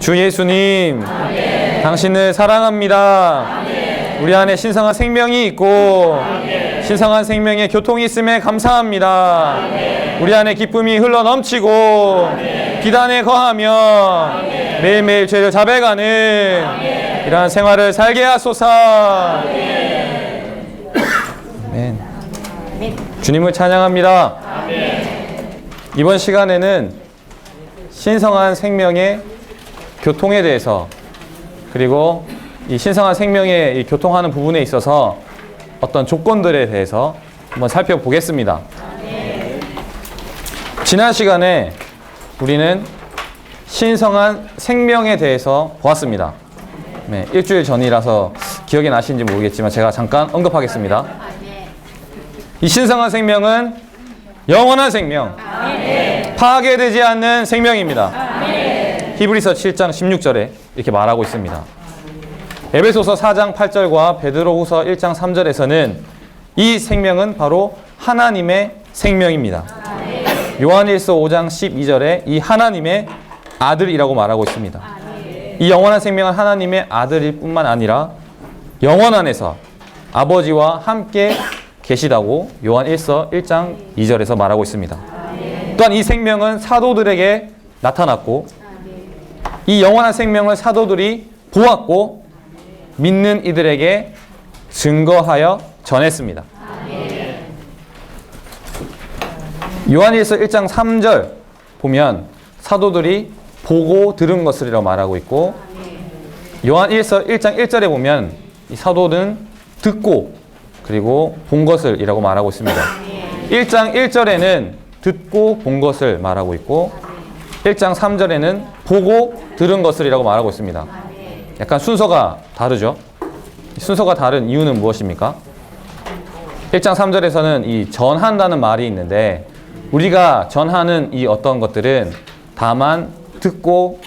주 예수님, 아멘. 당신을 사랑합니다. 아멘. 우리 안에 신성한 생명이 있고 아멘. 신성한 생명의 교통이 있음에 감사합니다. 아멘. 우리 안에 기쁨이 흘러 넘치고 아멘. 비단에 거하며 아멘. 매일매일 죄를 자백하는 아멘. 이러한 생활을 살게 하소서. 아멘. 아멘. 주님을 찬양합니다. 아멘. 이번 시간에는 신성한 생명의 교통에 대해서, 그리고 이 신성한 생명의 이 교통하는 부분에 있어서 어떤 조건들에 대해서 한번 살펴보겠습니다. 지난 시간에 우리는 신성한 생명에 대해서 보았습니다. 네, 일주일 전이라서 기억이 나시는지 모르겠지만 제가 잠깐 언급하겠습니다. 이 신성한 생명은 영원한 생명, 파괴되지 않는 생명입니다. 히브리서 7장 16절에 이렇게 말하고 있습니다. 에베소서 4장 8절과 베드로후서 1장 3절에서는 이 생명은 바로 하나님의 생명입니다. 요한일서 5장 12절에 이 하나님의 아들이라고 말하고 있습니다. 이 영원한 생명은 하나님의 아들일 뿐만 아니라 영원 안에서 아버지와 함께 계시다고 요한일서 1장 2절에서 말하고 있습니다. 또한 이 생명은 사도들에게 나타났고 이 영원한 생명을 사도들이 보았고 믿는 이들에게 증거하여 전했습니다. 요한일서 1장 3절 보면 사도들이 보고 들은 것이라고 말하고 있고 요한일서 1장 1절에 보면 이 사도는 듣고 그리고 본 것을 이라고 말하고 있습니다. 1장 1절에는 듣고 본 것을 말하고 있고 1장 3절에는 보고 들은 것을 이라고 말하고 있습니다. 약간 순서가 다르죠? 순서가 다른 이유는 무엇입니까? 1장 3절에서는 이 전한다는 말이 있는데 우리가 전하는 이 어떤 것들은 다만 듣고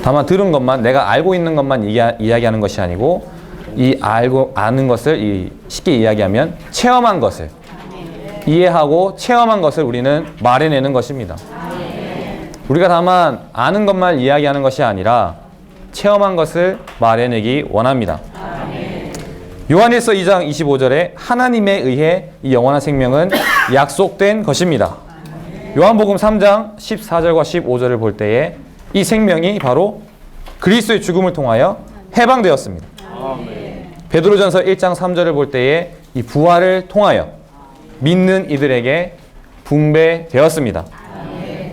다만 들은 것만, 내가 알고 있는 것만 이야기하는 것이 아니고 이 아는 것을 쉽게 이야기하면 체험한 것을 이해하고 체험한 것을 우리는 말해내는 것입니다. 우리가 다만 아는 것만 이야기하는 것이 아니라 체험한 것을 말해내기 원합니다. 요한일서 2장 25절에 하나님에 의해 이 영원한 생명은 약속된 것입니다. 요한복음 3장 14절과 15절을 볼 때에 이 생명이 바로 그리스도의 죽음을 통하여 해방되었습니다. 베드로전서 1장 3절을 볼 때에 이 부활을 통하여 믿는 이들에게 분배되었습니다.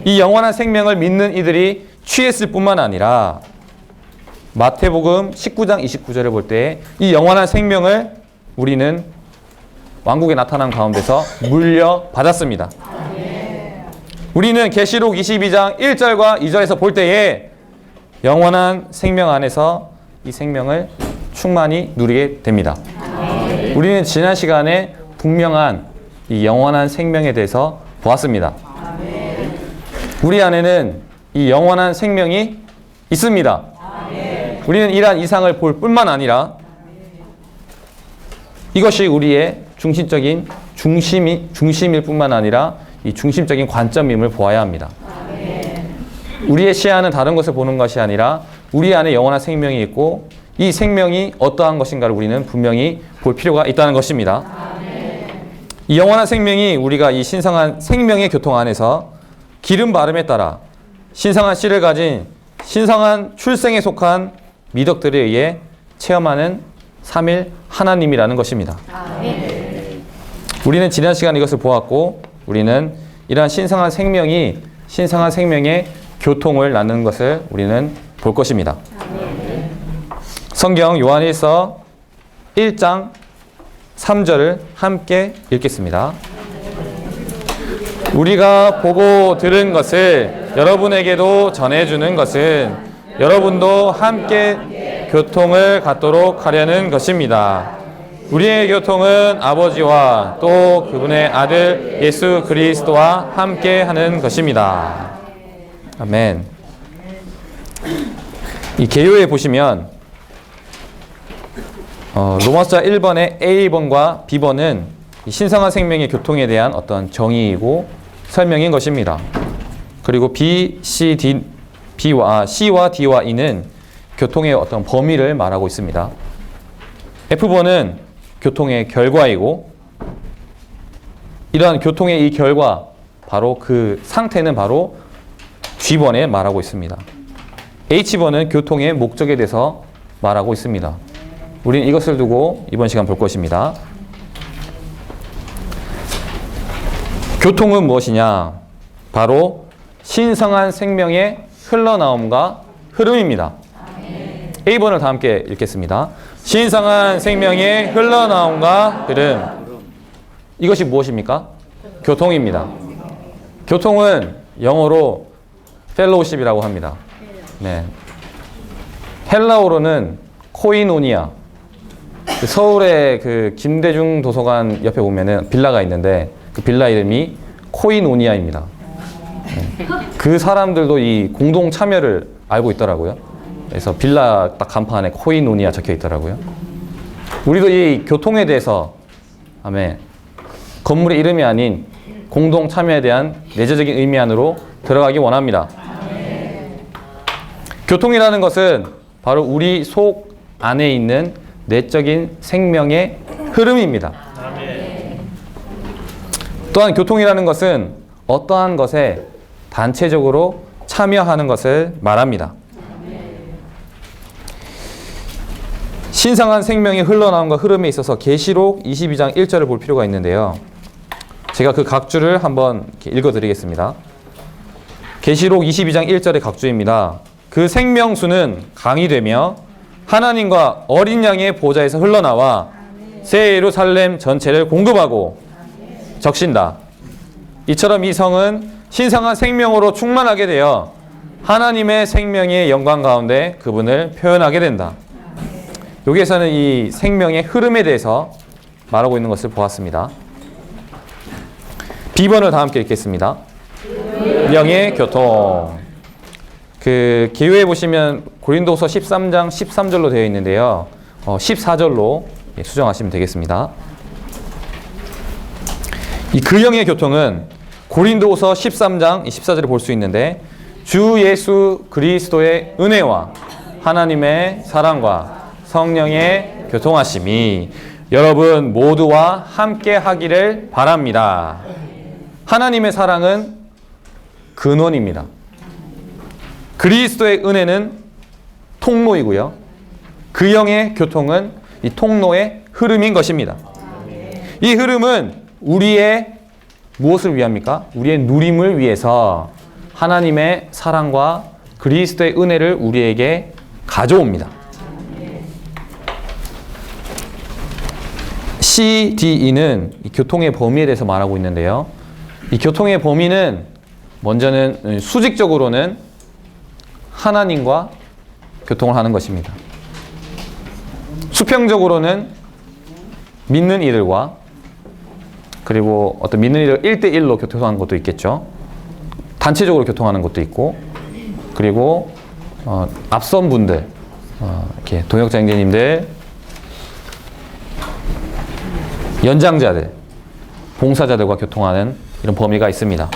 이 영원한 생명을 믿는 이들이 취했을 뿐만 아니라 마태복음 19장 29절을 볼 때 이 영원한 생명을 우리는 왕국에 나타난 가운데서 물려받았습니다. 우리는 계시록 22장 1절과 2절에서 볼 때에 영원한 생명 안에서 이 생명을 충만히 누리게 됩니다. 우리는 지난 시간에 분명한 이 영원한 생명에 대해서 보았습니다. 우리 안에는 이 영원한 생명이 있습니다. 우리는 이러한 이상을 볼 뿐만 아니라 이것이 우리의 중심일 뿐만 아니라 이 중심적인 관점임을 보아야 합니다. 우리의 시야는 다른 것을 보는 것이 아니라 우리 안에 영원한 생명이 있고 이 생명이 어떠한 것인가를 우리는 분명히 볼 필요가 있다는 것입니다. 이 영원한 생명이 우리가 이 신성한 생명의 교통 안에서 기름 바름에 따라 신성한 씨를 가진 신성한 출생에 속한 미덕들에 의해 체험하는 삼일 하나님이라는 것입니다. 우리는 지난 시간 이것을 보았고 우리는 이러한 신성한 생명의 교통을 나누는 것을 우리는 볼 것입니다. 성경 요한일서 1장 3절을 함께 읽겠습니다. 우리가 보고 들은 것을 여러분에게도 전해주는 것은 여러분도 함께 교통을 갖도록 하려는 것입니다. 우리의 교통은 아버지와 또 그분의 아들 예수 그리스도와 함께 하는 것입니다. 아멘. 이 개요에 보시면 로마서 1번의 A번과 B번은 신성한 생명의 교통에 대한 어떤 정의이고 설명인 것입니다. 그리고 B, C, C와 D와 E는 교통의 어떤 범위를 말하고 있습니다. F번은 교통의 결과이고 이러한 교통의 이 결과, 바로 그 상태는 바로 G번에 말하고 있습니다. H번은 교통의 목적에 대해서 말하고 있습니다. 우리는 이것을 두고 이번 시간 볼 것입니다. 교통은 무엇이냐? 바로 신성한 생명의 흘러나옴과 흐름입니다. A번을 다 함께 읽겠습니다. 신성한 생명의 흘러나옴과 흐름. 이것이 무엇입니까? 교통입니다. 교통은 영어로 펠로우십이라고 합니다. 네. 헬라어로는 코이노니아. 서울의 그 김대중 도서관 옆에 보면은 빌라가 있는데 그 빌라 이름이 코이노니아입니다. 네. 그 사람들도 이 공동 참여를 알고 있더라고요. 그래서 빌라 딱 간판에 코이노니아 적혀 있더라고요. 우리도 이 교통에 대해서, 아멘, 건물의 이름이 아닌 공동 참여에 대한 내재적인 의미 안으로 들어가기 원합니다. 교통이라는 것은 바로 우리 속 안에 있는 내적인 생명의 흐름입니다. 또한 교통이라는 것은 어떠한 것에 단체적으로 참여하는 것을 말합니다. 신성한 생명의 흘러나옴과 흐름에 있어서 계시록 22장 1절을 볼 필요가 있는데요. 제가 그 각주를 한번 읽어드리겠습니다. 계시록 22장 1절의 각주입니다. 그 생명수는 강이 되며 하나님과 어린 양의 보좌에서 흘러나와 새 예루살렘 전체를 공급하고 적신다. 이처럼 이 성은 신성한 생명으로 충만하게 되어 하나님의 생명의 영광 가운데 그분을 표현하게 된다. 여기에서는 이 생명의 흐름에 대해서 말하고 있는 것을 보았습니다. B번을 다 함께 읽겠습니다. 명의 교통. 그 기호에 보시면 고린도서 13장 13절로 되어 있는데요. 14절로 수정하시면 되겠습니다. 이 그영의 교통은 고린도서 13장 14절을 볼 수 있는데 주 예수 그리스도의 은혜와 하나님의 사랑과 성령의 교통하심이 여러분 모두와 함께 하기를 바랍니다. 하나님의 사랑은 근원입니다. 그리스도의 은혜는 통로이고요. 그 영의 교통은 이 통로의 흐름인 것입니다. 이 흐름은 우리의 무엇을 위합니까? 우리의 누림을 위해서 하나님의 사랑과 그리스도의 은혜를 우리에게 가져옵니다. C, D, E는 이 교통의 범위에 대해서 말하고 있는데요. 이 교통의 범위는 먼저는 수직적으로는 하나님과 교통을 하는 것입니다. 수평적으로는 믿는 이들과 그리고 어떤 믿는 이들 1대1로 교통하는 것도 있겠죠. 단체적으로 교통하는 것도 있고 그리고 앞선 분들 이렇게 동역자 형제님들 연장자들 봉사자들과 교통하는 이런 범위가 있습니다.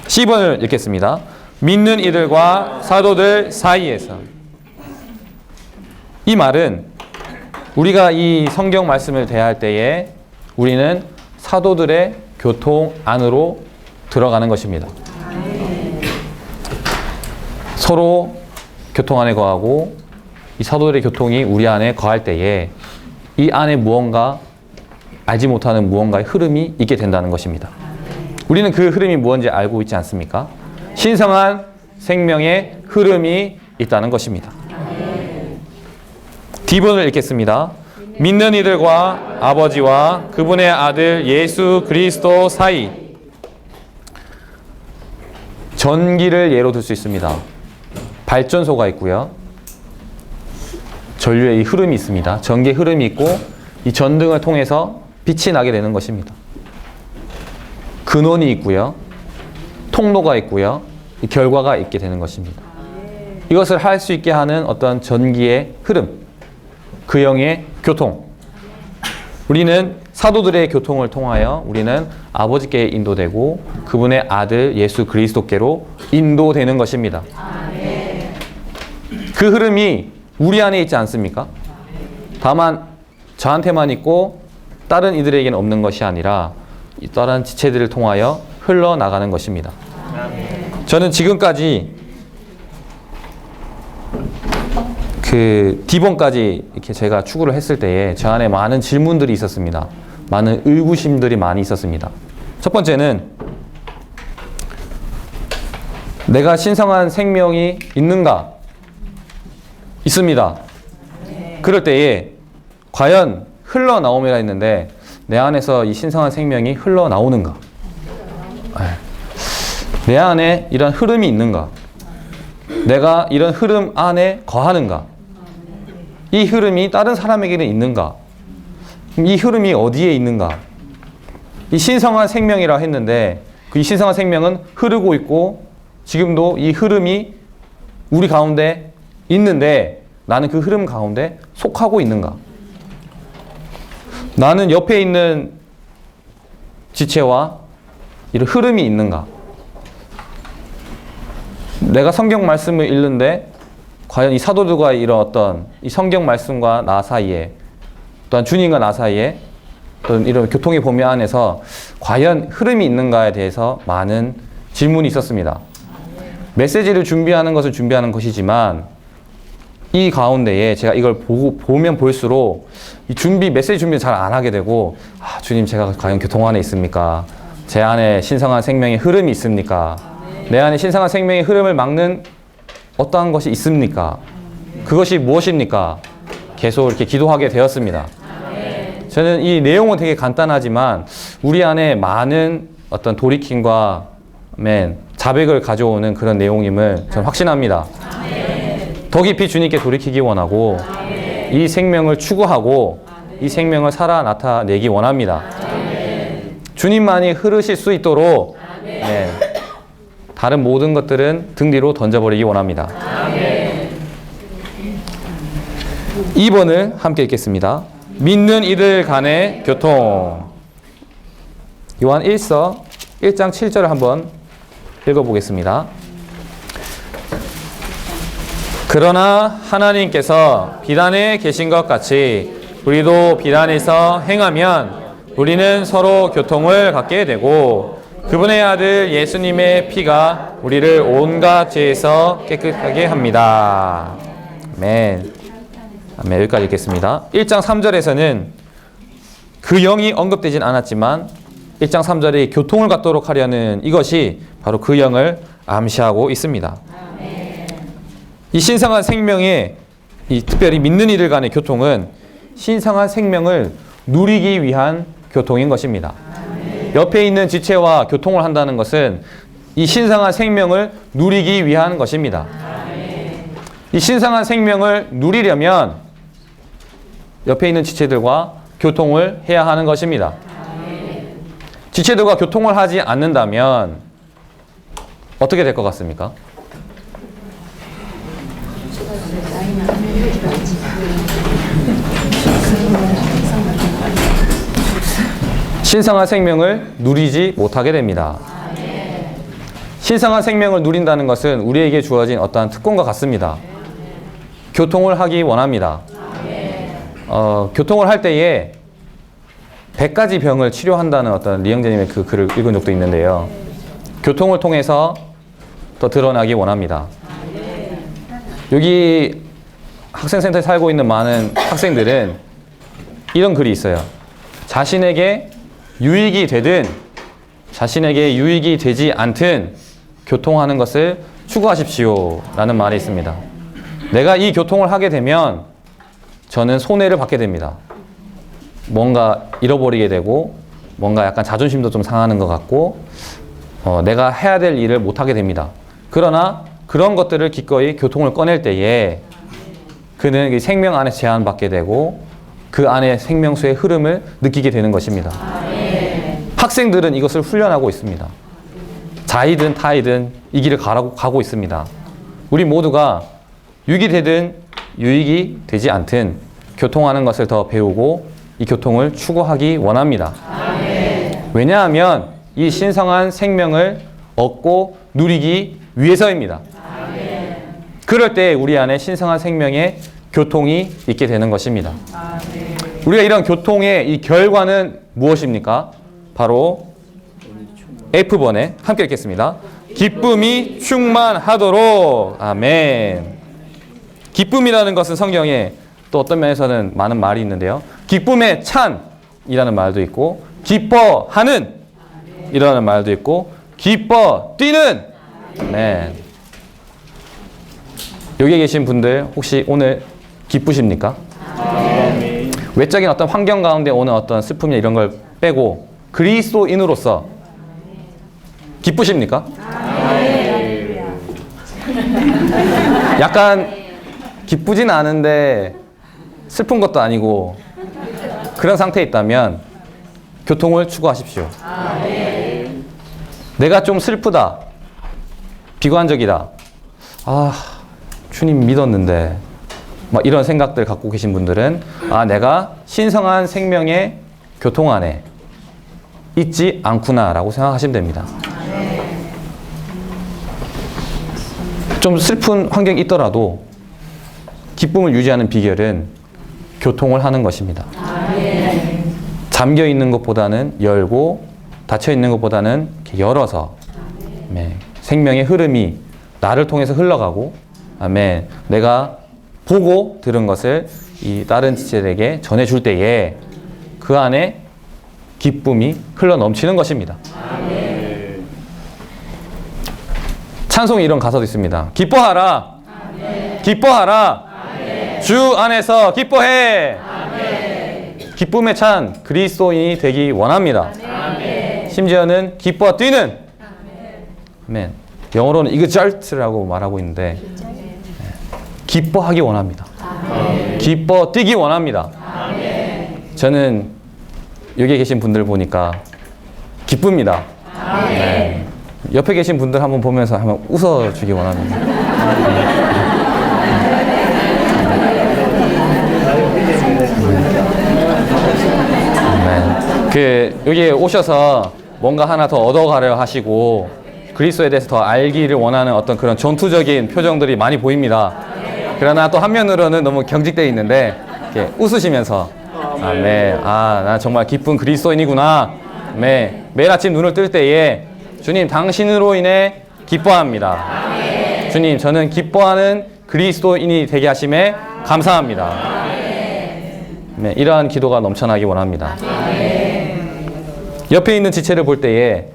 C번을 읽겠습니다. 믿는 이들과 사도들 사이에서. 이 말은 우리가 이 성경 말씀을 대할 때에 우리는 사도들의 교통 안으로 들어가는 것입니다. 서로 교통 안에 거하고 이 사도들의 교통이 우리 안에 거할 때에 이 안에 무언가 알지 못하는 무언가의 흐름이 있게 된다는 것입니다. 우리는 그 흐름이 무엇인지 알고 있지 않습니까? 신성한 생명의 흐름이 있다는 것입니다. D번을 읽겠습니다. 믿는 이들과 아버지와 그분의 아들 예수 그리스도 사이. 전기를 예로 들 수 있습니다. 발전소가 있고요. 전류의 이 흐름이 있습니다. 전기의 흐름이 있고 이 전등을 통해서 빛이 나게 되는 것입니다. 근원이 있고요. 통로가 있고요. 이 결과가 있게 되는 것입니다. 이것을 할 수 있게 하는 어떤 전기의 흐름, 그 영의 교통. 우리는 사도들의 교통을 통하여 우리는 아버지께 인도되고 그분의 아들 예수 그리스도께로 인도되는 것입니다. 그 흐름이 우리 안에 있지 않습니까? 다만 저한테만 있고 다른 이들에게는 없는 것이 아니라 이 다른 지체들을 통하여 흘러나가는 것입니다. 저는 지금까지 그 D번까지 이렇게 제가 추구를 했을 때에 저 안에 많은 질문들이 있었습니다. 많은 의구심들이 많이 있었습니다. 첫 번째는 내가 신성한 생명이 있는가? 있습니다. 그럴 때에 과연 흘러나옴이라 했는데 내 안에서 이 신성한 생명이 흘러나오는가? 내 안에 이런 흐름이 있는가? 내가 이런 흐름 안에 거하는가? 이 흐름이 다른 사람에게는 있는가? 이 흐름이 어디에 있는가? 이 신성한 생명이라 했는데 그 이 신성한 생명은 흐르고 있고 지금도 이 흐름이 우리 가운데 있는데 나는 그 흐름 가운데 속하고 있는가? 나는 옆에 있는 지체와 이런 흐름이 있는가? 내가 성경 말씀을 읽는데 과연 이 사도들과 이런 어떤 이 성경 말씀과 나 사이에 또한 주님과 나 사이에 또는 이런 교통의 범위 안에서 과연 흐름이 있는가에 대해서 많은 질문이 있었습니다. 메시지를 준비하는 것을 준비하는 것이지만 이 가운데에 제가 이걸 보면 볼수록 이 메시지 준비를 잘 안 하게 되고 주님 제가 과연 교통 안에 있습니까? 제 안에 신성한 생명의 흐름이 있습니까? 내 안에 신성한 생명의 흐름을 막는 어떠한 것이 있습니까? 그것이 무엇입니까? 계속 이렇게 기도하게 되었습니다. 저는 이 내용은 되게 간단하지만 우리 안에 많은 어떤 돌이킴과 자백을 가져오는 그런 내용임을 저는 확신합니다. 더 깊이 주님께 돌이키기 원하고 이 생명을 추구하고 이 생명을 살아 나타내기 원합니다. 주님만이 흐르실 수 있도록 다른 모든 것들은 등 뒤로 던져버리기 원합니다. 2번을 함께 읽겠습니다. 믿는 이들 간의 교통. 요한 1서 1장 7절을 한번 읽어보겠습니다. 그러나 하나님께서 비단에 계신 것 같이 우리도 비단에서 행하면 우리는 서로 교통을 갖게 되고 그분의 아들 예수님의 피가 우리를 온갖 죄에서 깨끗하게 합니다. 아멘. 아멘. 여기까지 읽겠습니다. 1장 3절에서는 그 영이 언급되진 않았지만 1장 3절에 교통을 갖도록 하려는 이것이 바로 그 영을 암시하고 있습니다. 이 신성한 생명의 특별히 믿는 이들 간의 교통은 신성한 생명을 누리기 위한 교통인 것입니다. 옆에 있는 지체와 교통을 한다는 것은 이 신성한 생명을 누리기 위한 것입니다. 이 신성한 생명을 누리려면 옆에 있는 지체들과 교통을 해야 하는 것입니다. 지체들과 교통을 하지 않는다면 어떻게 될 것 같습니까? 신성한 생명을 누리지 못하게 됩니다. 신성한 생명을 누린다는 것은 우리에게 주어진 어떠한 특권과 같습니다. 교통을 하기 원합니다. 교통을 할 때에 100가지 병을 치료한다는 어떤 리영재님의 그 글을 읽은 적도 있는데요. 교통을 통해서 더 드러나기 원합니다. 여기 학생센터에 살고 있는 많은 학생들은 이런 글이 있어요. 자신에게 유익이 되든 자신에게 유익이 되지 않든 교통하는 것을 추구하십시오 라는 말이 있습니다. 내가 이 교통을 하게 되면 저는 손해를 받게 됩니다. 뭔가 잃어버리게 되고 뭔가 약간 자존심도 좀 상하는 것 같고 내가 해야 될 일을 못하게 됩니다. 그러나 그런 것들을 기꺼이 교통을 꺼낼 때에 그는 생명 안에 제한받게 되고 그 안에 생명수의 흐름을 느끼게 되는 것입니다. 학생들은 이것을 훈련하고 있습니다. 자이든 타이든 이 길을 가고 있습니다. 우리 모두가 유익이 되든 유익이 되지 않든 교통하는 것을 더 배우고 이 교통을 추구하기 원합니다. 왜냐하면 이 신성한 생명을 얻고 누리기 위해서입니다. 그럴 때 우리 안에 신성한 생명의 교통이 있게 되는 것입니다. 우리가 이런 교통의 이 결과는 무엇입니까? 바로 F번에 함께 읽겠습니다. 기쁨이 충만하도록. 아멘. 기쁨이라는 것은 성경에 또 어떤 면에서는 많은 말이 있는데요. 기쁨에 찬이라는 말도 있고, 기뻐하는 이라는 말도 있고, 기뻐 뛰는. 아멘. 여기 계신 분들 혹시 오늘 기쁘십니까? 외적인 어떤 환경 가운데 오는 어떤 슬픔이나 이런 걸 빼고 그리스도인으로서 기쁘십니까? 약간 기쁘진 않은데 슬픈 것도 아니고 그런 상태에 있다면 교통을 추구하십시오. 내가 좀 슬프다, 비관적이다, 주님 믿었는데 막 이런 생각들 갖고 계신 분들은 내가 신성한 생명의 교통 안에 있지 않구나 라고 생각하시면 됩니다. 좀 슬픈 환경이 있더라도 기쁨을 유지하는 비결은 교통을 하는 것입니다. 잠겨 있는 것보다는 열고, 닫혀 있는 것보다는 이렇게 열어서 생명의 흐름이 나를 통해서 흘러가고, 내가 보고 들은 것을 이 다른 지체들에게 전해줄 때에 그 안에 기쁨이 흘러 넘치는 것입니다. 찬송에 이런 가사도 있습니다. 기뻐하라. 기뻐하라. 주 안에서 기뻐해. 기쁨에 찬 그리스도인이 되기 원합니다. 심지어는 기뻐 뛰는. 영어로는 exalt라고 말하고 있는데 기뻐하기 원합니다. 기뻐 뛰기 원합니다. 저는 여기 계신 분들 보니까 기쁩니다. 옆에 계신 분들 한번 보면서 한번 웃어주기 원합니다. 여기에 오셔서 뭔가 하나 더 얻어가려 하시고 그리스도에 대해서 더 알기를 원하는 어떤 그런 전투적인 표정들이 많이 보입니다. 그러나 또 한면으로는 너무 경직되어 있는데 이렇게 웃으시면서 나 정말 기쁜 그리스도인이구나. 매일 아침 눈을 뜰 때에 주님 당신으로 인해 기뻐합니다. 주님 저는 기뻐하는 그리스도인이 되게 하심에 감사합니다. 이러한 기도가 넘쳐나기 원합니다. 옆에 있는 지체를 볼 때에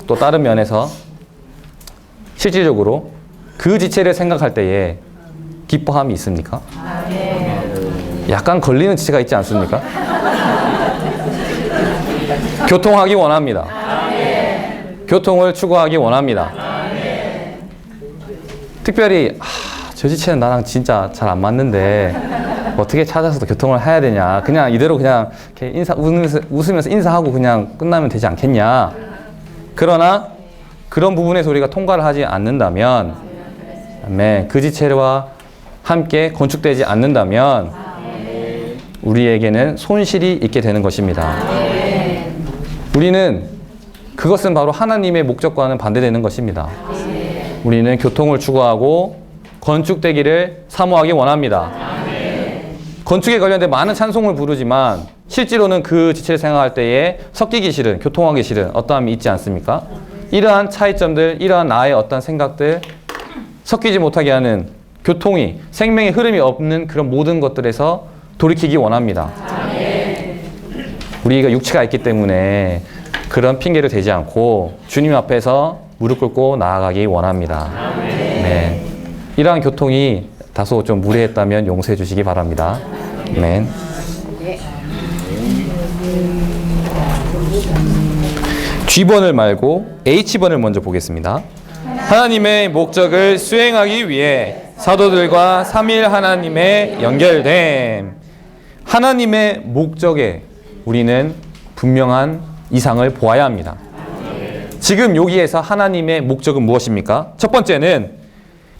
또 다른 면에서 실질적으로 그 지체를 생각할 때에 기뻐함이 있습니까? 약간 걸리는 지체가 있지 않습니까? 교통하기 원합니다. 교통을 추구하기 원합니다. 특별히 저 지체는 나랑 진짜 잘 안 맞는데 어떻게 찾아서 또 교통을 해야 되냐, 그냥 이대로 그냥 이렇게 웃으면서 인사하고 그냥 끝나면 되지 않겠냐. 그러나 그런 부분에서 우리가 통과를 하지 않는다면, 그 지체와 함께 건축되지 않는다면 우리에게는 손실이 있게 되는 것입니다. 우리는 그것은 바로 하나님의 목적과는 반대되는 것입니다. 우리는 교통을 추구하고 건축되기를 사모하기 원합니다. 건축에 관련된 많은 찬송을 부르지만 실제로는 그 지체를 생각할 때에 섞이기 싫은, 교통하기 싫은 어떠함이 있지 않습니까? 이러한 차이점들, 이러한 나의 어떤 생각들, 섞이지 못하게 하는 교통이, 생명의 흐름이 없는 그런 모든 것들에서 돌이키기 원합니다. 우리가 육체가 있기 때문에 그런 핑계를 대지 않고 주님 앞에서 무릎 꿇고 나아가기 원합니다. 이러한 교통이 다소 좀 무례했다면 용서해 주시기 바랍니다. 아멘. G번을 말고 H번을 먼저 보겠습니다. 하나님의 목적을 수행하기 위해 사도들과 삼위일 하나님의 연결됨. 하나님의 목적에 우리는 분명한 이상을 보아야 합니다. 지금 여기에서 하나님의 목적은 무엇입니까? 첫 번째는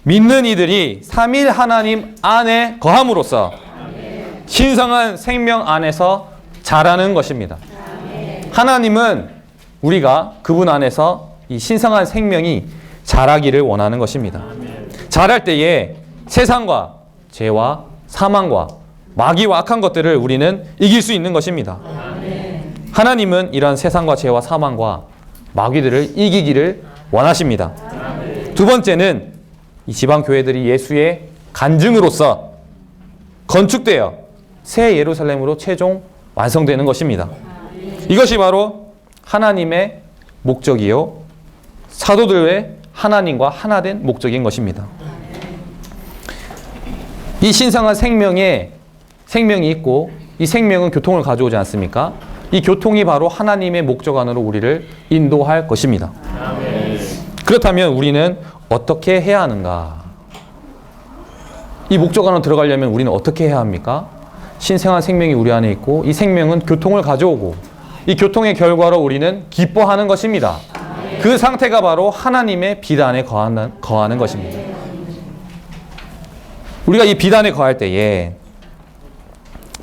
믿는 이들이 삼위일 하나님 안에 거함으로써 신성한 생명 안에서 자라는 것입니다. 하나님은 우리가 그분 안에서 이 신성한 생명이 자라기를 원하는 것입니다. 자랄 때에 세상과 죄와 사망과 마귀와 악한 것들을 우리는 이길 수 있는 것입니다. 하나님은 이런 세상과 죄와 사망과 마귀들을 이기기를 원하십니다. 두 번째는 이 지방교회들이 예수의 간증으로서 건축되어 새 예루살렘으로 최종 완성되는 것입니다. 이것이 바로 하나님의 목적이요, 사도들의 하나님과 하나된 목적인 것입니다. 이 신성한 생명이 있고 이 생명은 교통을 가져오지 않습니까? 이 교통이 바로 하나님의 목적 안으로 우리를 인도할 것입니다. 그렇다면 우리는 어떻게 해야 하는가? 이 목적 안으로 들어가려면 우리는 어떻게 해야 합니까? 신성한 생명이 우리 안에 있고 이 생명은 교통을 가져오고 이 교통의 결과로 우리는 기뻐하는 것입니다. 그 상태가 바로 하나님의 비단에 거하는 것입니다. 우리가 이 비단에 거할 때에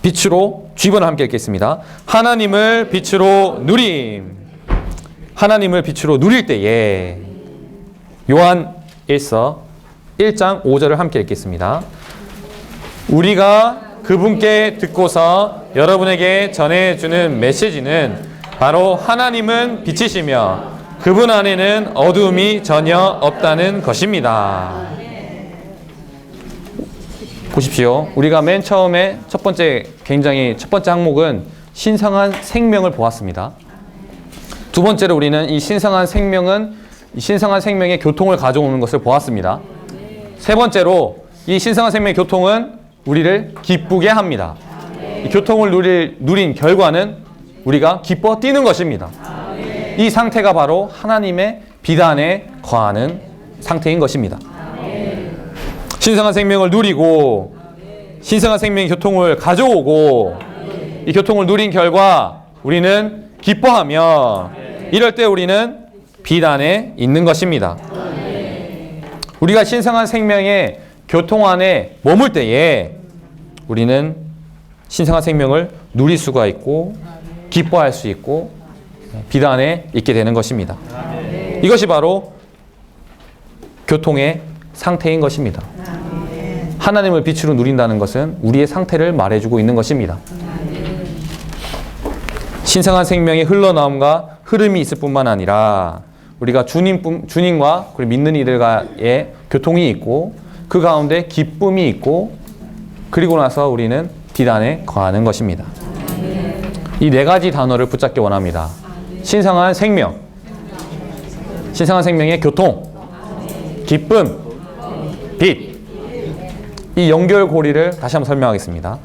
빛으로 G번을 함께 읽겠습니다. 하나님을 빛으로 누림. 하나님을 빛으로 누릴 때에 요한 1서 1장 5절을 함께 읽겠습니다. 우리가 그분께 듣고서 여러분에게 전해주는 메시지는 바로 하나님은 빛이시며 그분 안에는 어두움이 전혀 없다는 것입니다. 보십시오. 우리가 맨 처음에 첫 번째 항목은 신성한 생명을 보았습니다. 두 번째로 우리는 이 신성한 생명의 교통을 가져오는 것을 보았습니다. 세 번째로 이 신성한 생명의 교통은 우리를 기쁘게 합니다. 이 교통을 누린 결과는 우리가 기뻐 뛰는 것입니다. 이 상태가 바로 하나님의 비단에 거하는 상태인 것입니다. 신성한 생명을 누리고 신성한 생명의 교통을 가져오고 이 교통을 누린 결과 우리는 기뻐하며 이럴 때 우리는 비단에 있는 것입니다. 우리가 신성한 생명의 교통 안에 머물 때에 우리는 신성한 생명을 누릴 수가 있고 기뻐할 수 있고 비단에 있게 되는 것입니다. 이것이 바로 교통의 상태인 것입니다. 하나님을 빛으로 누린다는 것은 우리의 상태를 말해주고 있는 것입니다. 신성한 생명의 흘러나옴과 흐름이 있을 뿐만 아니라 우리가 주님과 믿는 이들과의 교통이 있고 그 가운데 기쁨이 있고 그리고 나서 우리는 비단에 거하는 것입니다. 이 네 가지 단어를 붙잡기 원합니다. 신성한 생명, 신성한 생명의 교통, 기쁨, 빛. 이 연결고리를 다시 한번 설명하겠습니다.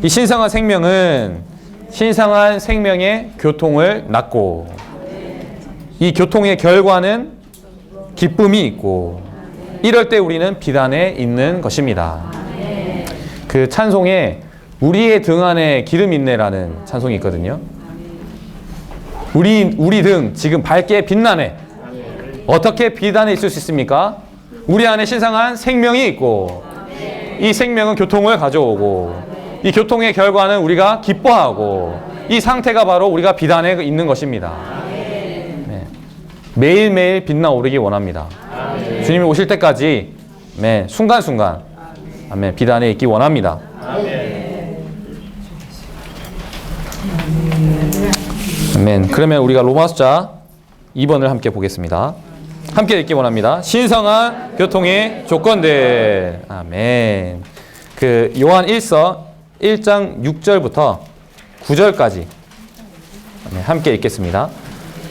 이 신성한 생명은 신성한 생명의 교통을 낳고 이 교통의 결과는 기쁨이 있고 이럴 때 우리는 비단에 있는 것입니다. 그 찬송에 우리의 등 안에 기름 있네라는 찬송이 있거든요. 우리 등 지금 밝게 빛나네. 어떻게 비단에 있을 수 있습니까? 우리 안에 신성한 생명이 있고 이 생명은 교통을 가져오고 이 교통의 결과는 우리가 기뻐하고 이 상태가 바로 우리가 비단에 있는 것입니다. 네. 매일매일 빛나오르기 원합니다. 주님이 오실 때까지 순간순간 비단에 있기 원합니다. 아멘. 그러면 우리가 로마서 2번을 함께 보겠습니다. 함께 읽기 원합니다. 신성한 교통의 조건들. 아멘. 그 요한 1서 1장 6절부터 9절까지 함께 읽겠습니다.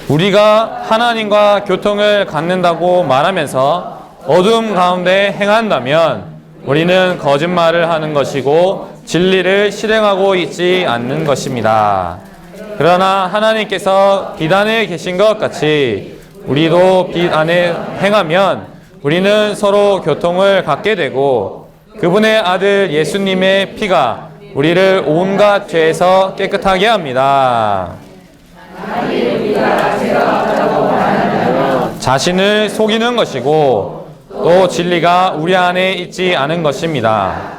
우리가 하나님과 교통을 갖는다고 말하면서 어둠 가운데 행한다면 우리는 거짓말을 하는 것이고 진리를 실행하고 있지 않는 것입니다. 그러나 하나님께서 빛 안에 계신 것 같이 우리도 빛 안에 행하면 우리는 서로 교통을 갖게 되고 그분의 아들 예수님의 피가 우리를 온갖 죄에서 깨끗하게 합니다. 자신을 속이는 것이고 또 진리가 우리 안에 있지 않은 것입니다.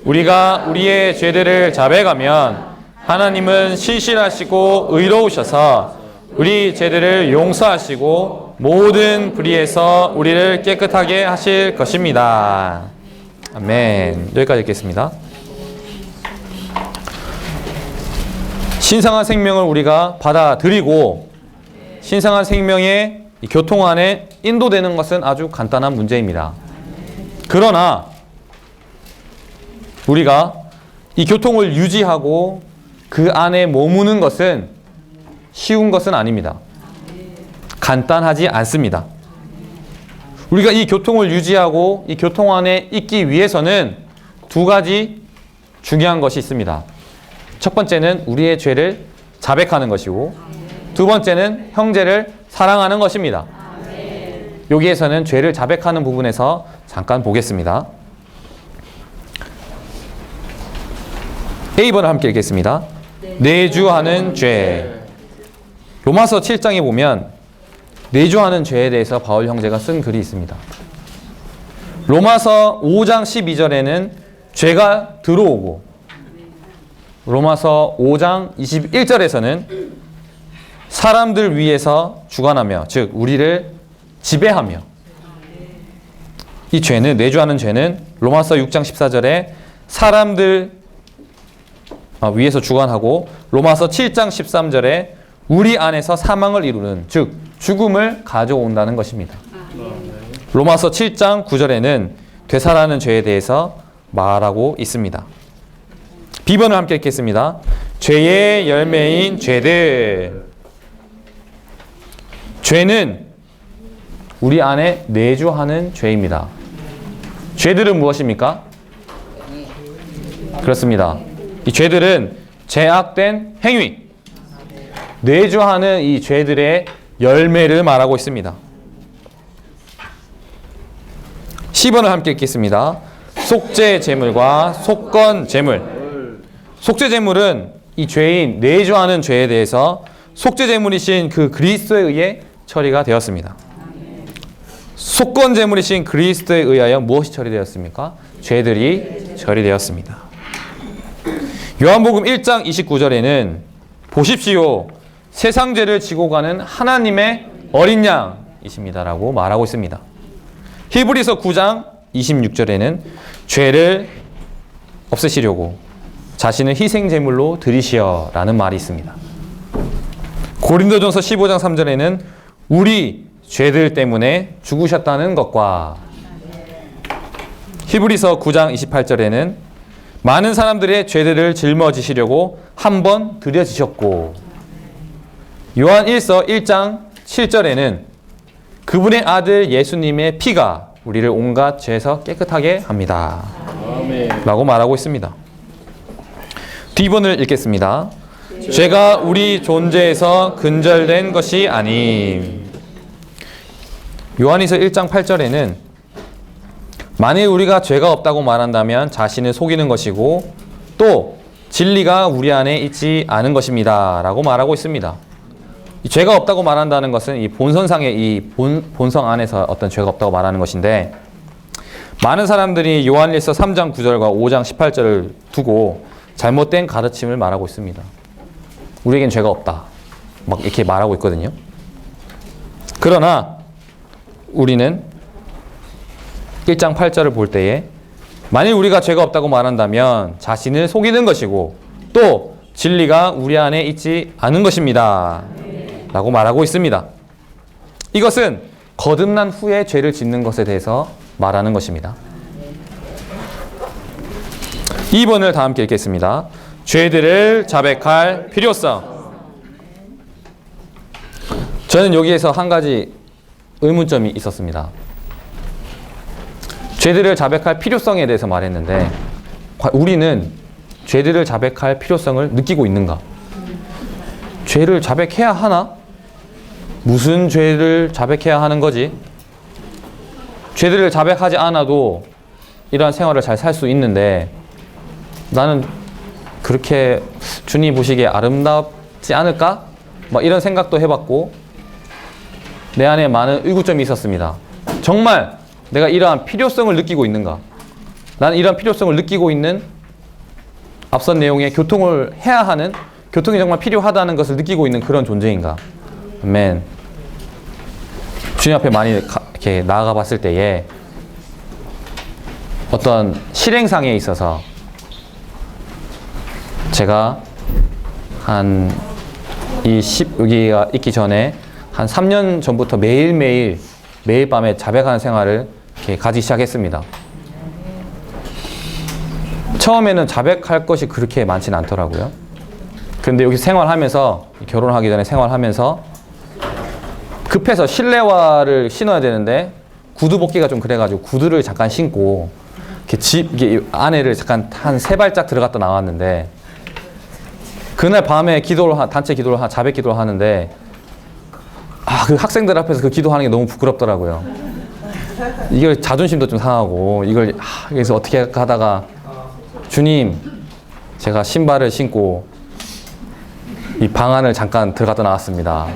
우리가 우리의 죄들을 자백하면 하나님은 신실하시고 의로우셔서 우리 죄들을 용서하시고 모든 불의에서 우리를 깨끗하게 하실 것입니다. 아멘. 여기까지 읽겠습니다. 신성한 생명을 우리가 받아들이고 신성한 생명의 이 교통 안에 인도되는 것은 아주 간단한 문제입니다. 그러나 우리가 이 교통을 유지하고 그 안에 머무는 것은 쉬운 것은 아닙니다. 간단하지 않습니다. 우리가 이 교통을 유지하고 이 교통 안에 있기 위해서는 두 가지 중요한 것이 있습니다. 첫 번째는 우리의 죄를 자백하는 것이고 두 번째는 형제를 사랑하는 것입니다. 여기에서는 죄를 자백하는 부분에서 잠깐 보겠습니다. A번을 함께 읽겠습니다. 내주하는 죄. 로마서 7장에 보면 내주하는 죄에 대해서 바울 형제가 쓴 글이 있습니다. 로마서 5장 12절에는 죄가 들어오고 로마서 5장 21절에서는 사람들 위해서 주관하며 즉 우리를 지배하며 이 죄는 내주하는 죄는 로마서 6장 14절에 사람들 위해서 주관하고 로마서 7장 13절에 우리 안에서 사망을 이루는 즉 죽음을 가져온다는 것입니다. 로마서 7장 9절에는 되살아나는 죄에 대해서 말하고 있습니다. B번을 함께 읽겠습니다. 죄의 열매인 죄들. 죄는 우리 안에 내주하는 죄입니다. 죄들은 무엇입니까? 그렇습니다. 이 죄들은 죄악된 행위, 내주하는 이 죄들의 열매를 말하고 있습니다. 10번을 함께 읽겠습니다. 속죄 제물과 속건 제물. 속죄 제물은 이 죄인 내주하는 죄에 대해서 속죄 제물이신 그 그리스도에 의해 처리가 되었습니다. 속건 제물이신 그리스도에 의하여 무엇이 처리되었습니까? 죄들이 처리되었습니다. 요한복음 1장 29절에는 보십시오. 세상 죄를 지고 가는 하나님의 어린 양이십니다라고 말하고 있습니다. 히브리서 9장 26절에는 죄를 없애시려고 자신을 희생 제물로 드리시어라는 말이 있습니다. 고린도전서 15장 3절에는 우리 죄들 때문에 죽으셨다는 것과 히브리서 9장 28절에는 많은 사람들의 죄들을 짊어지시려고 한 번 들여지셨고 요한 1서 1장 7절에는 그분의 아들 예수님의 피가 우리를 온갖 죄에서 깨끗하게 합니다. 라고 말하고 있습니다. D번을 읽겠습니다. 죄가 우리 존재에서 근절된 것이 아님. 요한일서 1장 8절에는 만일 우리가 죄가 없다고 말한다면 자신을 속이는 것이고 또 진리가 우리 안에 있지 않은 것입니다. 라고 말하고 있습니다. 이 죄가 없다고 말한다는 것은 이 본성상의 이 본성 안에서 어떤 죄가 없다고 말하는 것인데 많은 사람들이 요한일서 3장 9절과 5장 18절을 두고 잘못된 가르침을 말하고 있습니다. 우리에겐 죄가 없다. 막 이렇게 말하고 있거든요. 그러나 우리는 1장 8절을 볼 때에 만일 우리가 죄가 없다고 말한다면 자신을 속이는 것이고 또 진리가 우리 안에 있지 않은 것입니다. 라고 말하고 있습니다. 이것은 거듭난 후에 죄를 짓는 것에 대해서 말하는 것입니다. 2번을 다 함께 읽겠습니다. 죄들을 자백할 필요성. 저는 여기에서 한 가지 의문점이 있었습니다. 죄들을 자백할 필요성에 대해서 말했는데 우리는 죄들을 자백할 필요성을 느끼고 있는가? 죄를 자백해야 하나? 무슨 죄를 자백해야 하는 거지? 죄들을 자백하지 않아도 이러한 생활을 잘 살 수 있는데 나는 그렇게 주님 보시기에 아름답지 않을까? 막 이런 생각도 해봤고 내 안에 많은 의구점이 있었습니다. 정말 내가 이러한 필요성을 느끼고 있는가? 나는 이러한 필요성을 느끼고 있는 앞선 내용의 교통을 해야 하는 교통이 정말 필요하다는 것을 느끼고 있는 그런 존재인가? 아멘. 주님 앞에 많이 이렇게 나아가 봤을 때에 어떤 실행상에 있어서 제가 여기가 있기 전에 한 3년 전부터 매일 밤에 자백하는 생활을 이렇게 가지기 시작했습니다. 처음에는 자백할 것이 그렇게 많지는 않더라고요. 근데 여기 생활하면서, 결혼하기 전에 생활하면서 급해서 실내화를 신어야 되는데 구두 벗기가 좀 그래가지고 구두를 잠깐 신고 이게 안에를 잠깐 한 3발짝 들어갔다 나왔는데, 그날 밤에 단체 기도를 자백 기도를 하는데, 그 학생들 앞에서 그 기도하는 게 너무 부끄럽더라고요. 이걸 자존심도 좀 상하고, 그래서 어떻게 하다가, 주님, 제가 신발을 신고 이 방 안을 잠깐 들어갔다 나왔습니다.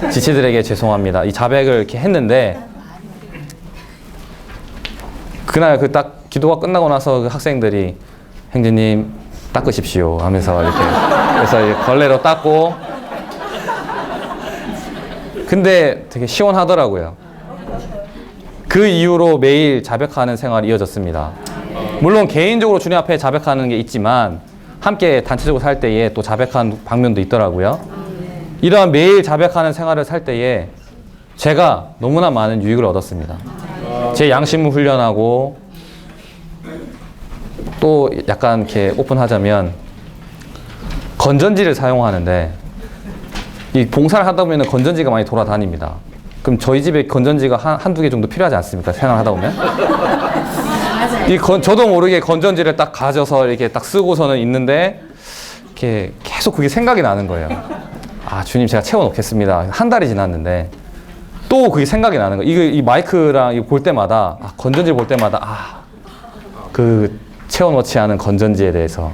지체들에게 죄송합니다. 이 자백을 이렇게 했는데, 그날 딱 기도가 끝나고 나서 그 학생들이 형제님 닦으십시오 하면서 이렇게 그래서 걸레로 닦고, 근데 되게 시원하더라고요. 그 이후로 매일 자백하는 생활이 이어졌습니다. 물론 개인적으로 주님 앞에 자백하는 게 있지만 함께 단체적으로 살 때에 또 자백하는 방면도 있더라고요. 이러한 매일 자백하는 생활을 살 때에 제가 너무나 많은 유익을 얻었습니다. 제 양심을 훈련하고, 또 약간 이렇게 오픈하자면 건전지를 사용하는데, 이 봉사를 하다 보면 건전지가 많이 돌아다닙니다. 그럼 저희 집에 건전지가 한두 개 정도 필요하지 않습니까? 생활하다 보면. 저도 모르게 건전지를 딱 가져서 이렇게 딱 쓰고서는 있는데, 이렇게 계속 그게 생각이 나는 거예요. 주님 제가 채워놓겠습니다. 한 달이 지났는데 또 그게 생각이 나는 거예요. 이 마이크랑 이거 볼 때마다, 건전지 볼 때마다, 그 채워놓지 않은 건전지에 대해서,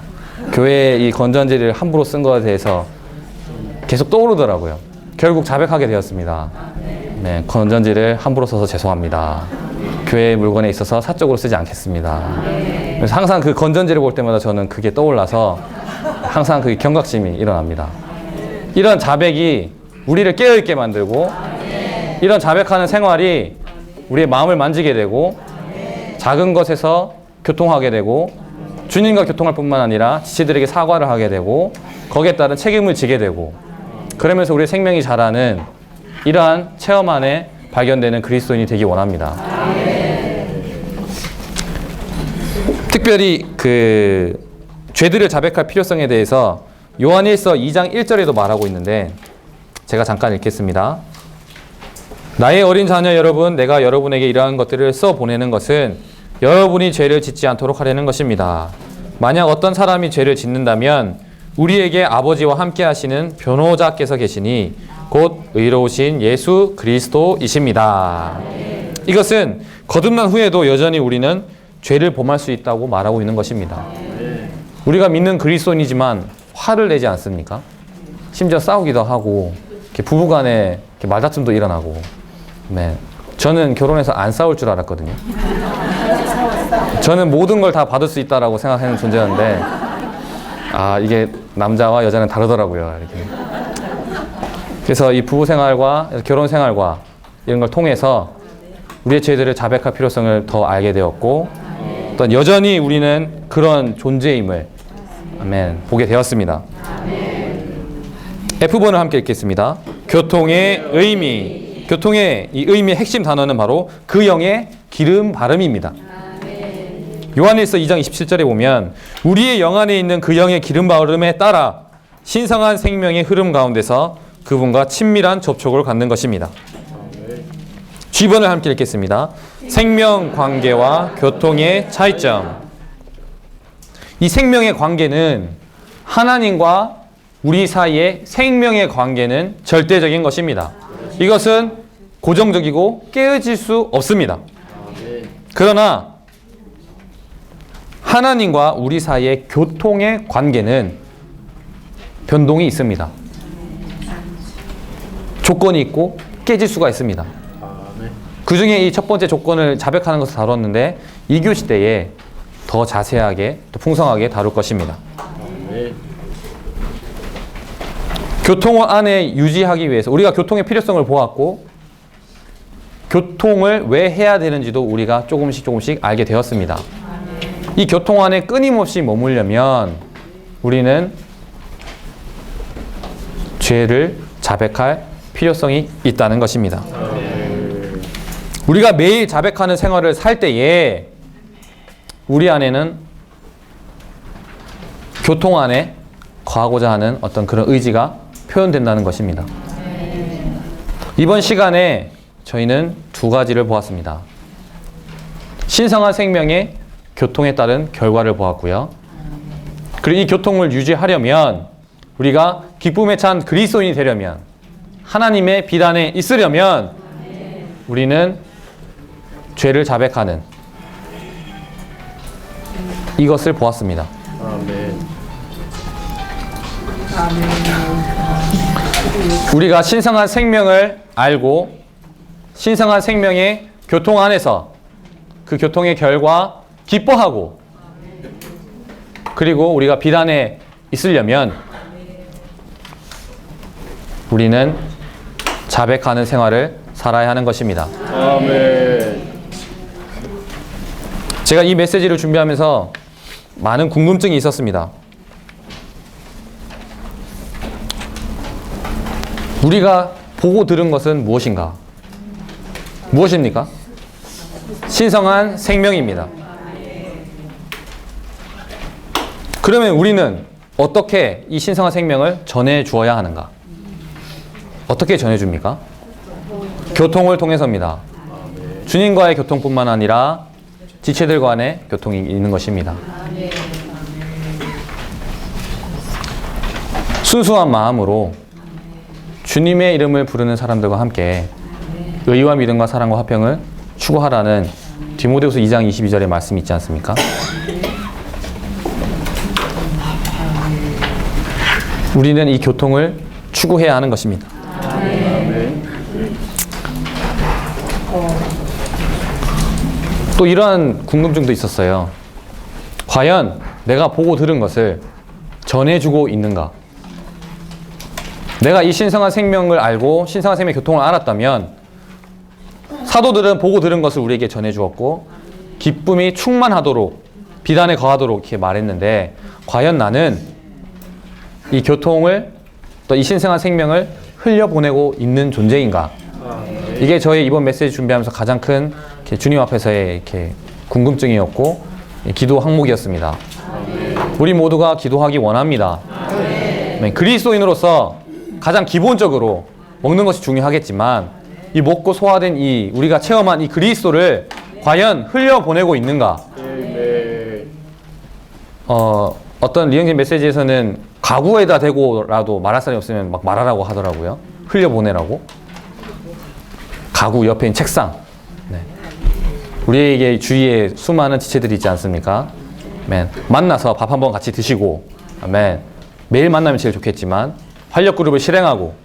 교회에 이 건전지를 함부로 쓴 것에 대해서 계속 떠오르더라고요. 결국 자백하게 되었습니다. 네, 건전지를 함부로 써서 죄송합니다. 교회 물건에 있어서 사적으로 쓰지 않겠습니다. 그래서 항상 그 건전지를 볼 때마다 저는 그게 떠올라서 항상 그 경각심이 일어납니다. 이런 자백이 우리를 깨어있게 만들고, 이런 자백하는 생활이 우리의 마음을 만지게 되고, 작은 것에서 교통하게 되고, 주님과 교통할 뿐만 아니라 지체들에게 사과를 하게 되고, 거기에 따른 책임을 지게 되고, 그러면서 우리의 생명이 자라는 이러한 체험 안에 발견되는 그리스도인이 되기 원합니다. 특별히 죄들을 자백할 필요성에 대해서 요한일서 2장 1절에도 말하고 있는데, 제가 잠깐 읽겠습니다. 나의 어린 자녀 여러분, 내가 여러분에게 이러한 것들을 써보내는 것은 여러분이 죄를 짓지 않도록 하려는 것입니다. 만약 어떤 사람이 죄를 짓는다면 우리에게 아버지와 함께 하시는 변호자께서 계시니 곧 의로우신 예수 그리스도이십니다. 이것은 거듭난 후에도 여전히 우리는 죄를 범할 수 있다고 말하고 있는 것입니다. 우리가 믿는 그리스도인이지만 화를 내지 않습니까? 심지어 싸우기도 하고, 이렇게 부부간에 이렇게 말다툼도 일어나고. 네. 저는 결혼해서 안 싸울 줄 알았거든요. 저는 모든 걸 다 받을 수 있다라고 생각하는 존재였는데, 이게 남자와 여자는 다르더라고요. 이렇게. 그래서 이 부부 생활과 결혼 생활과 이런 걸 통해서 우리의 죄들을 자백할 필요성을 더 알게 되었고, 또 여전히 우리는 그런 존재임을 보게 되었습니다. F번을 함께 읽겠습니다. 교통의 의미. 교통의 이 의미의 핵심 단어는 바로 그 영의 기름 바름입니다. 요한일서 2장 27절에 보면 우리의 영 안에 있는 그 영의 기름 바름에 따라 신성한 생명의 흐름 가운데서 그분과 친밀한 접촉을 갖는 것입니다. G번을 함께 읽겠습니다. 생명 관계와 교통의 차이점. 이 생명의 관계는 하나님과 우리 사이의 생명의 관계는 절대적인 것입니다. 이것은 고정적이고 깨어질 수 없습니다. 그러나 하나님과 우리 사이의 교통의 관계는 변동이 있습니다. 조건이 있고 깨질 수가 있습니다. 그 중에 이 첫 번째 조건을 자백하는 것을 다뤘는데 2교시 때에 더 자세하게 또 풍성하게 다룰 것입니다. 교통을 안에 유지하기 위해서 우리가 교통의 필요성을 보았고, 교통을 왜 해야 되는지도 우리가 조금씩 알게 되었습니다. 이 교통 안에 끊임없이 머물려면 우리는 죄를 자백할 필요성이 있다는 것입니다. 우리가 매일 자백하는 생활을 살 때에 우리 안에는 교통 안에 거하고자 하는 어떤 그런 의지가 표현된다는 것입니다. 이번 시간에 저희는 두 가지를 보았습니다. 신성한 생명의 교통에 따른 결과를 보았고요. 그리고 이 교통을 유지하려면 우리가 기쁨에 찬 그리스도인이 되려면 하나님의 비단에 있으려면 우리는 죄를 자백하는 이것을 보았습니다. 우리가 신성한 생명을 알고 신성한 생명의 교통 안에서 그 교통의 결과 기뻐하고 그리고 우리가 비단에 있으려면 우리는 자백하는 생활을 살아야 하는 것입니다. 아멘. 제가 이 메시지를 준비하면서 많은 궁금증이 있었습니다. 우리가 보고 들은 것은 무엇인가? 무엇입니까? 신성한 생명입니다. 그러면 우리는 어떻게 이 신성한 생명을 전해 주어야 하는가? 어떻게 전해 줍니까? 교통을 통해서입니다. 주님과의 교통뿐만 아니라 지체들 간의 교통이 있는 것입니다. 순수한 마음으로 주님의 이름을 부르는 사람들과 함께 의와 믿음과 사랑과 화평을 추구하라는 디모데후서 2장 22절의 말씀이 있지 않습니까? 우리는 이 교통을 추구해야 하는 것입니다. 또 이러한 궁금증도 있었어요. 과연 내가 보고 들은 것을 전해주고 있는가? 내가 이 신성한 생명을 알고 신성한 생명의 교통을 알았다면 사도들은 보고 들은 것을 우리에게 전해주었고 기쁨이 충만하도록 비단에 거하도록 이렇게 말했는데 과연 나는 이 교통을 또 이 신성한 생명을 흘려보내고 있는 존재인가? 이게 저희 이번 메시지 준비하면서 가장 큰 주님 앞에서의 이렇게 궁금증이었고 기도 항목이었습니다. 우리 모두가 기도하기 원합니다. 그리스도인으로서 가장 기본적으로 먹는 것이 중요하겠지만 이 먹고 소화된 이 우리가 체험한 이 그리스도를 과연 흘려보내고 있는가? 어떤 리영진 메시지에서는 가구에다 대고라도 말할 사람이 없으면 막 말하라고 하더라고요. 흘려보내라고. 가구 옆에 있는 책상. 네. 우리에게 주위에 수많은 지체들이 있지 않습니까? 아멘. 만나서 밥 한번 같이 드시고, 아멘. 매일 만나면 제일 좋겠지만 활력 그룹을 실행하고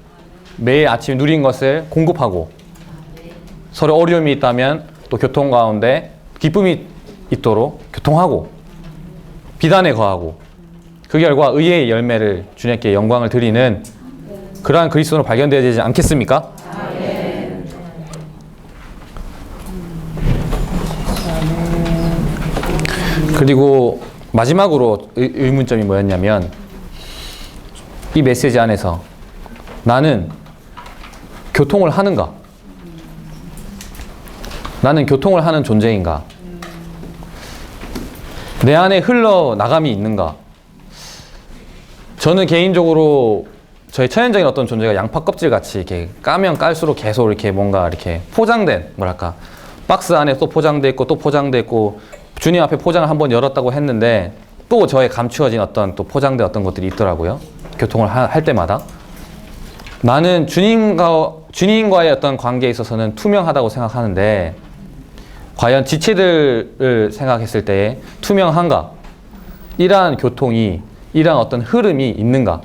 매일 아침 누린 것을 공급하고 서로 어려움이 있다면 또 교통 가운데 기쁨이 있도록 교통하고 비단에 거하고 그 결과 의의 열매를 주님께 영광을 드리는 그러한 그리스도로 발견되어야 되지 않겠습니까? 그리고 마지막으로 의문점이 뭐였냐면 이 메시지 안에서 나는 교통을 하는가? 나는 교통을 하는 존재인가? 내 안에 흘러나감이 있는가? 저는 개인적으로 저의 천연적인 어떤 존재가 양파 껍질 같이 이렇게 까면 깔수록 계속 이렇게 뭔가 이렇게 포장된, 뭐랄까, 박스 안에 또 포장돼 있고 또 포장돼 있고 주님 앞에 포장을 한번 열었다고 했는데 또 저의 감추어진 어떤 또 포장된 어떤 것들이 있더라고요. 교통을 할 때마다. 나는 주님과의 어떤 관계에 있어서는 투명하다고 생각하는데 과연 지체들을 생각했을 때 투명한가? 이러한 교통이, 이러한 어떤 흐름이 있는가?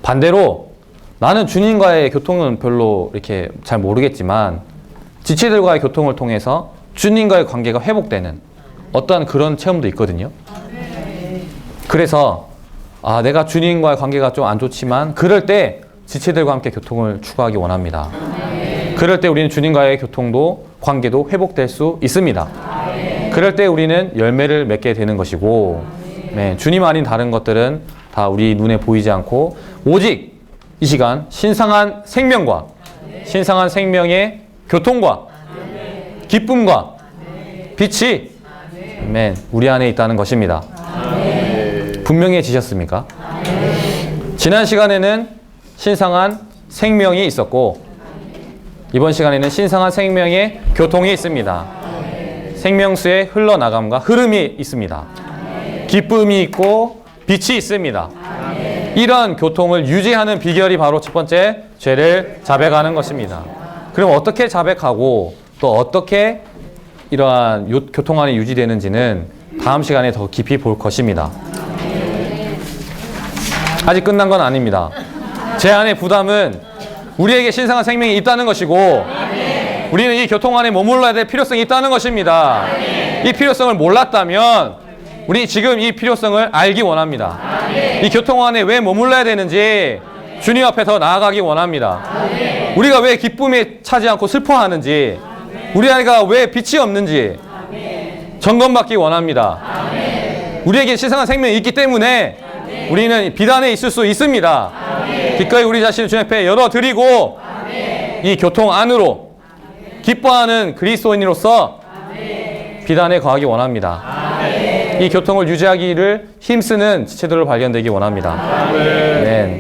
반대로 나는 주님과의 교통은 별로 이렇게 잘 모르겠지만 지체들과의 교통을 통해서 주님과의 관계가 회복되는 어떠한 그런 체험도 있거든요. 그래서 내가 주님과의 관계가 좀 안 좋지만 그럴 때 지체들과 함께 교통을 추구하기 원합니다. 그럴 때 우리는 주님과의 교통도 관계도 회복될 수 있습니다. 그럴 때 우리는 열매를 맺게 되는 것이고, 네, 주님 아닌 다른 것들은 다 우리 눈에 보이지 않고 오직 이 시간 신성한 생명과 신성한 생명의 교통과 기쁨과 빛이 아멘, 우리 안에 있다는 것입니다. 분명해지셨습니까? 지난 시간에는 신성한 생명이 있었고 이번 시간에는 신성한 생명의 교통이 있습니다. 생명수의 흘러나감과 흐름이 있습니다. 기쁨이 있고 빛이 있습니다. 이런 교통을 유지하는 비결이 바로 첫 번째, 죄를 자백하는 것입니다. 그럼 어떻게 자백하고 또 어떻게 이러한 교통 안에 유지되는지는 다음 시간에 더 깊이 볼 것입니다. 아직 끝난 건 아닙니다. 제 안의 부담은 우리에게 신성한 생명이 있다는 것이고 우리는 이 교통 안에 머물러야 될 필요성이 있다는 것입니다. 이 필요성을 몰랐다면 우리 지금 이 필요성을 알기 원합니다. 이 교통 안에 왜 머물러야 되는지 주님 앞에 더 나아가기 원합니다. 우리가 왜 기쁨에 차지 않고 슬퍼하는지 우리가 왜 빛이 없는지 점검받기 원합니다. 우리에게 신성한 생명이 있기 때문에 우리는 비단에 있을 수 있습니다. 기꺼이 우리 자신을 주님 앞에 열어드리고 이 교통 안으로 기뻐하는 그리스도인으로서 비단에 거하기 원합니다. 이 교통을 유지하기를 힘쓰는 지체들로 발견되기 원합니다. 네.